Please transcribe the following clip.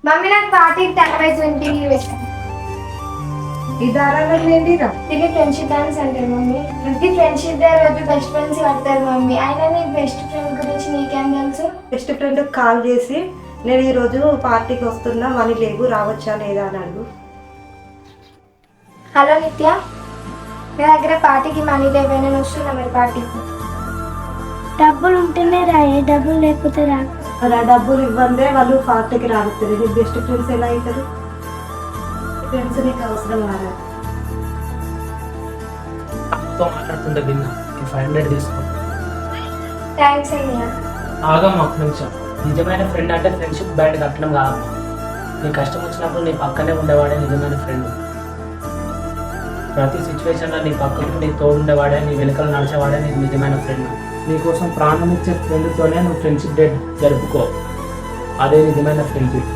Mummy నాకు పార్టీకి 10/20 వేస్తాను. ఇది ఆరాధన ఏంటిరా? ఇది ఫ్రెండ్షిప్ డాన్స్ అంటారు మమ్మీ. ఇది ఫ్రెండ్షిప్ డే రోజు బెస్ట్ ఫ్రెండ్స్ కడతారు మమ్మీ. అయినా నీ బెస్ట్ ఫ్రెండ్ గురించి నీకేం తెలుసు? బెస్ట్ ఫ్రెండ్ కాల్ చేసి నేను ఈరోజు పార్టీకి వస్తున్నా, మనీ లేవు, రావచ్చా లేదా అని అడుగు. హలో నిత్య, మీ దగ్గర పార్టీకి మనీ లేవే, నేను వస్తున్నా మరి పార్టీకి. డబ్బులు ఉంటేనే రాయే, డబ్బులు లేకపోతే రా. మరి ఆ డబ్బులు ఇవ్వందే వాళ్ళు పార్టీకి రాగుతారు. నీ బెస్ట్ ఫ్రెండ్స్ ఎలా అవుతారు? ఫ్రెండ్స్ నీకు అవసరం కాదు. తో మాట్లాడుతుంటే విన్నా, 500 తీసుకో. థ్యాంక్స్ అయ్యా. ఆగమ్మా ఒక నిమిషం. నిజమైన ఫ్రెండ్ అంటే ఫ్రెండ్షిప్ బ్యాండ్ కట్టడం కాదు. నీ కష్టం వచ్చినప్పుడు నీ పక్కనే ఉండేవాడే నిజమైన ఫ్రెండ్. ప్రతి సిచ్యువేషన్లో నీ పక్కకు నీ తోడు ఉండేవాడే, నీ వెనుకలు నడిచేవాడే నీకు నిజమైన ఫ్రెండ్. నీకోసం ప్రాణం ఇచ్చే ఫ్రెండ్తోనే నువ్వు ఫ్రెండ్షిప్ డే జరుపుకో. అదే నిజమైన ఫ్రెండ్షిప్.